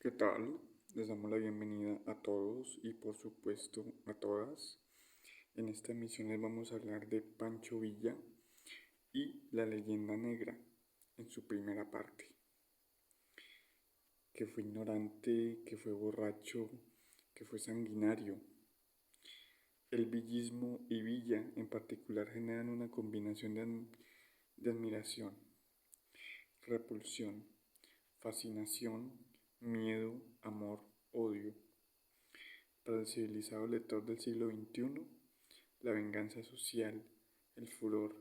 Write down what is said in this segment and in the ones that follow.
¿Qué tal? Les damos la bienvenida a todos y por supuesto a todas. En esta emisión les vamos a hablar de Pancho Villa y la leyenda negra en su primera parte. Que fue ignorante, que fue borracho, que fue sanguinario. El villismo y Villa en particular generan una combinación de admiración, repulsión, fascinación, miedo, amor, odio. Para el civilizado lector del siglo XXI, la venganza social, el furor,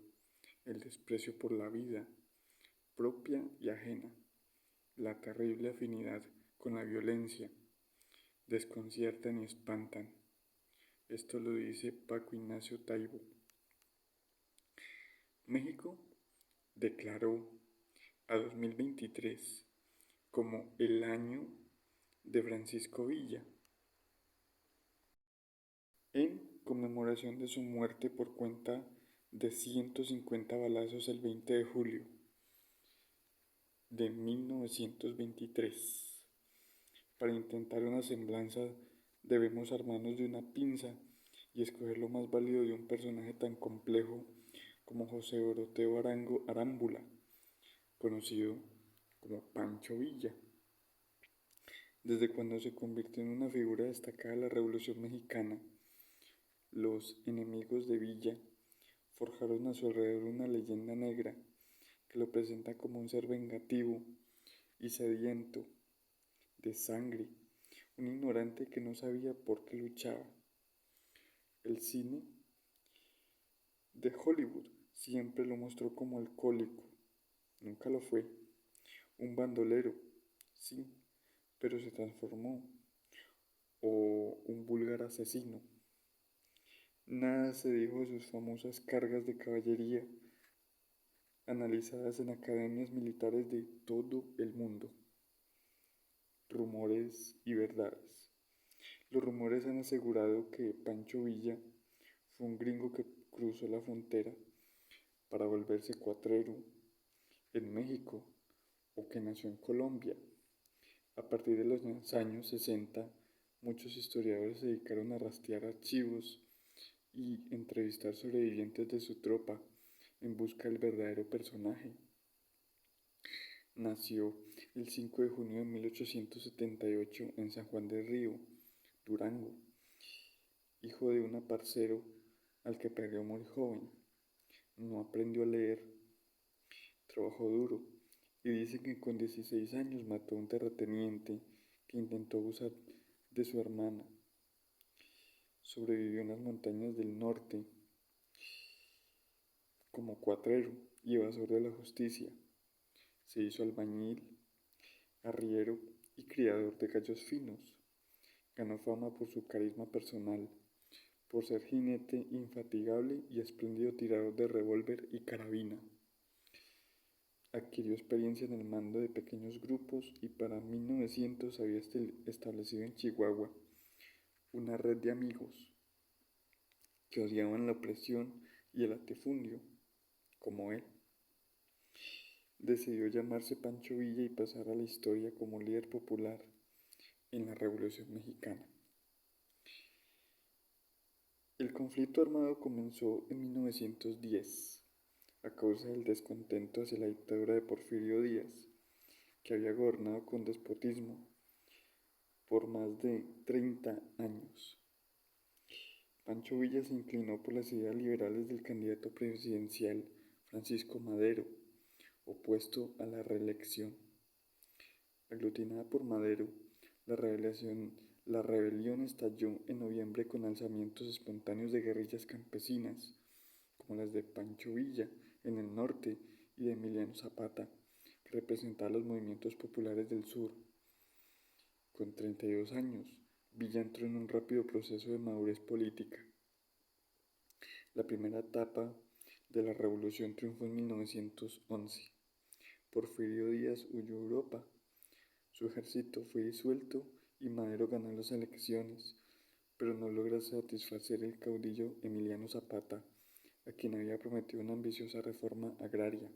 el desprecio por la vida, propia y ajena, la terrible afinidad con la violencia, desconciertan y espantan. Esto lo dice Paco Ignacio Taibo. México declaró a 2023 como el año de Francisco Villa, en conmemoración de su muerte por cuenta de 150 balazos el 20 de julio de 1923. Para intentar una semblanza debemos armarnos de una pinza y escoger lo más válido de un personaje tan complejo como José Doroteo Arango Arámbula, conocido como Pancho Villa. Desde cuando se convirtió en una figura destacada de la Revolución Mexicana, los enemigos de Villa forjaron a su alrededor una leyenda negra que lo presenta como un ser vengativo y sediento de sangre, un ignorante que no sabía por qué luchaba. El cine de Hollywood siempre lo mostró como alcohólico, nunca lo fue, un bandolero, sí, pero se transformó, o un vulgar asesino. Nada se dijo de sus famosas cargas de caballería, analizadas en academias militares de todo el mundo. Rumores y verdades. Los rumores han asegurado que Pancho Villa fue un gringo que cruzó la frontera para volverse cuatrero en México o que nació en Colombia. A partir de los años 60, muchos historiadores se dedicaron a rastrear archivos y entrevistar sobrevivientes de su tropa en busca del verdadero personaje. Nació el 5 de junio de 1878 en San Juan del Río, Durango, hijo de un aparcero al que perdió muy joven. No aprendió a leer, trabajó duro y dice que con 16 años mató a un terrateniente que intentó abusar de su hermana. Sobrevivió en las montañas del norte como cuatrero y evasor de la justicia. Se hizo albañil, arriero y criador de gallos finos. Ganó fama por su carisma personal, por ser jinete infatigable y espléndido tirador de revólver y carabina. Adquirió experiencia en el mando de pequeños grupos y para 1900 había establecido en Chihuahua una red de amigos que odiaban la opresión y el latifundio, como él. Decidió llamarse Pancho Villa y pasar a la historia como líder popular en la Revolución Mexicana. El conflicto armado comenzó en 1910 a causa del descontento hacia la dictadura de Porfirio Díaz, que había gobernado con despotismo por más de 30 años. Pancho Villa se inclinó por las ideas liberales del candidato presidencial Francisco Madero, opuesto a la reelección. Aglutinada por Madero, la rebelión estalló en noviembre con alzamientos espontáneos de guerrillas campesinas, como las de Pancho Villa en el norte y de Emiliano Zapata, que representaba los movimientos populares del sur. Con 32 años, Villa entró en un rápido proceso de madurez política. La primera etapa de la revolución triunfó en 1911. Porfirio Díaz huyó a Europa. Su ejército fue disuelto y Madero ganó las elecciones, pero no logra satisfacer el caudillo Emiliano Zapata, a quien había prometido una ambiciosa reforma agraria.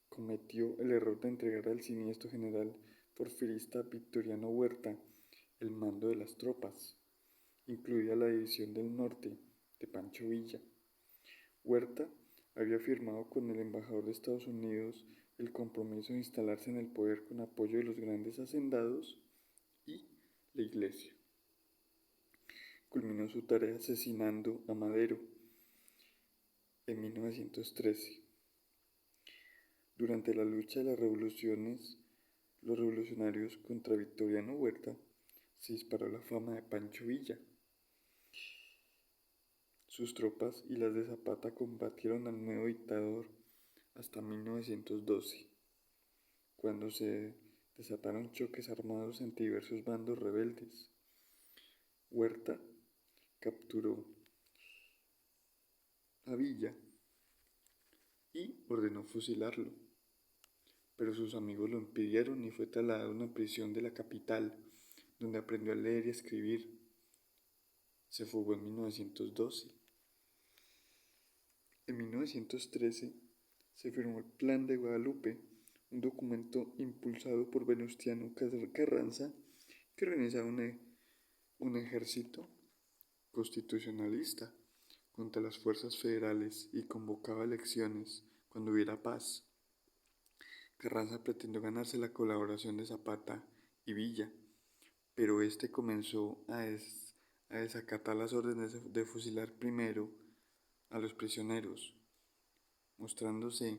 Cometió el error de entregar al siniestro general porfirista Victoriano Huerta el mando de las tropas, incluida la División del Norte de Pancho Villa. Huerta había firmado con el embajador de Estados Unidos el compromiso de instalarse en el poder con apoyo de los grandes hacendados y la Iglesia. Culminó su tarea asesinando a Madero en 1913. Durante la lucha de las revoluciones, los revolucionarios contra Victoriano Huerta, se disparó la fama de Pancho Villa. Sus tropas y las de Zapata combatieron al nuevo dictador hasta 1912, cuando se desataron choques armados entre diversos bandos rebeldes. Huerta capturó a Villa y ordenó fusilarlo, pero sus amigos lo impidieron y fue trasladado a una prisión de la capital, donde aprendió a leer y a escribir. Se fugó en 1912. En 1913 se firmó el Plan de Guadalupe, un documento impulsado por Venustiano Carranza que organizaba un ejército constitucionalista contra las fuerzas federales y convocaba elecciones cuando hubiera paz. Carranza pretendió ganarse la colaboración de Zapata y Villa, pero este comenzó a desacatar las órdenes de fusilar primero a los prisioneros, mostrándose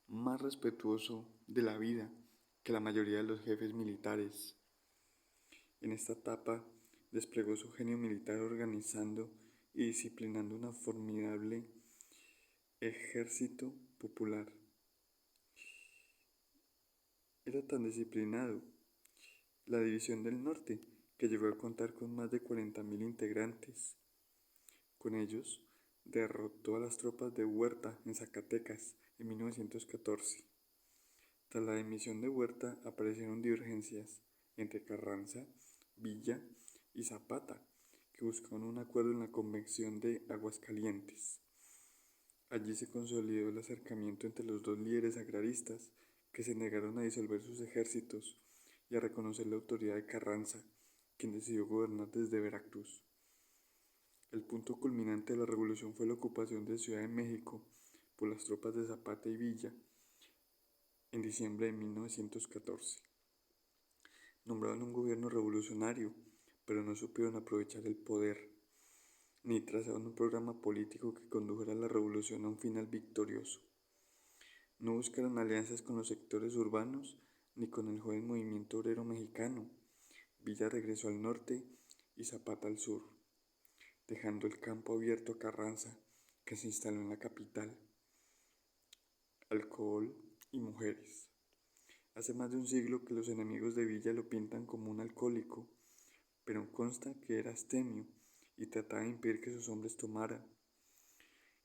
más respetuoso de la vida que la mayoría de los jefes militares. En esta etapa desplegó su genio militar organizando y disciplinando una formidable ejército popular. Era tan disciplinado la División del Norte que llegó a contar con más de 40.000 integrantes. Con ellos derrotó a las tropas de Huerta en Zacatecas en 1914. Tras la dimisión de Huerta aparecieron divergencias entre Carranza, Villa y Zapata, que buscaban un acuerdo en la Convención de Aguascalientes. Allí se consolidó el acercamiento entre los dos líderes agraristas, que se negaron a disolver sus ejércitos y a reconocer la autoridad de Carranza, quien decidió gobernar desde Veracruz. El punto culminante de la revolución fue la ocupación de Ciudad de México por las tropas de Zapata y Villa en diciembre de 1914. Nombraron un gobierno revolucionario, pero no supieron aprovechar el poder, ni trazaron un programa político que condujera a la revolución a un final victorioso. No buscaron alianzas con los sectores urbanos ni con el joven movimiento obrero mexicano. Villa regresó al norte y Zapata al sur, dejando el campo abierto a Carranza, que se instaló en la capital. Alcohol y mujeres. Hace más de un siglo que los enemigos de Villa lo pintan como un alcohólico, pero consta que era astemio y trataba de impedir que sus hombres tomaran.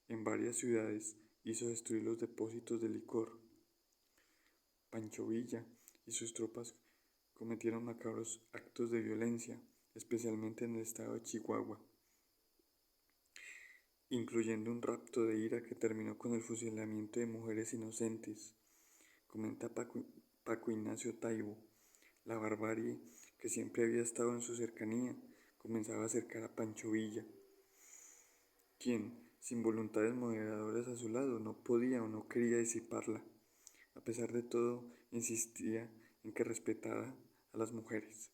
En varias ciudades hizo destruir los depósitos de licor. Pancho Villa y sus tropas cometieron macabros actos de violencia, especialmente en el estado de Chihuahua, incluyendo un rapto de ira que terminó con el fusilamiento de mujeres inocentes. Comenta Paco Ignacio Taibo. La barbarie, que siempre había estado en su cercanía, comenzaba a acercar a Pancho Villa, quien, sin voluntades moderadoras a su lado, no podía o no quería disiparla. A pesar de todo, insistía en que respetara a las mujeres.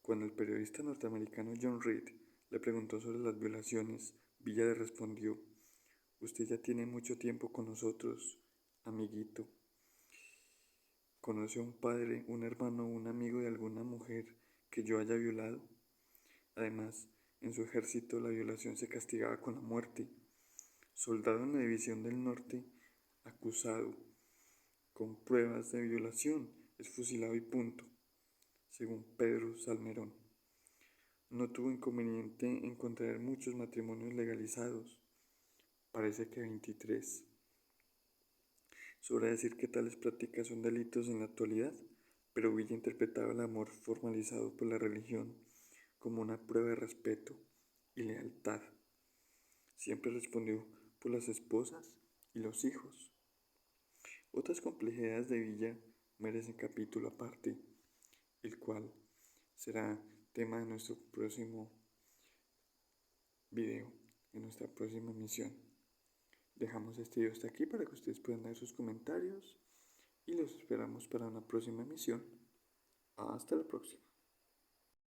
Cuando el periodista norteamericano John Reed le preguntó sobre las violaciones, Villa le respondió: «Usted ya tiene mucho tiempo con nosotros, amiguito. ¿Conoce a un padre, un hermano o un amigo de alguna mujer que yo haya violado?». Además, en su ejército la violación se castigaba con la muerte. Soldado en la División del Norte, acusado con pruebas de violación, es fusilado y punto, según Pedro Salmerón. No tuvo inconveniente en contraer muchos matrimonios legalizados, parece que 23. Sobra decir que tales prácticas son delitos en la actualidad, pero Villa interpretaba el amor formalizado por la religión como una prueba de respeto y lealtad. Siempre respondió por las esposas y los hijos. Otras complejidades de Villa merecen capítulo aparte, el cual será tema de nuestro próximo video, en nuestra próxima emisión. Dejamos este video hasta aquí para que ustedes puedan dar sus comentarios y los esperamos para una próxima emisión. Hasta la próxima.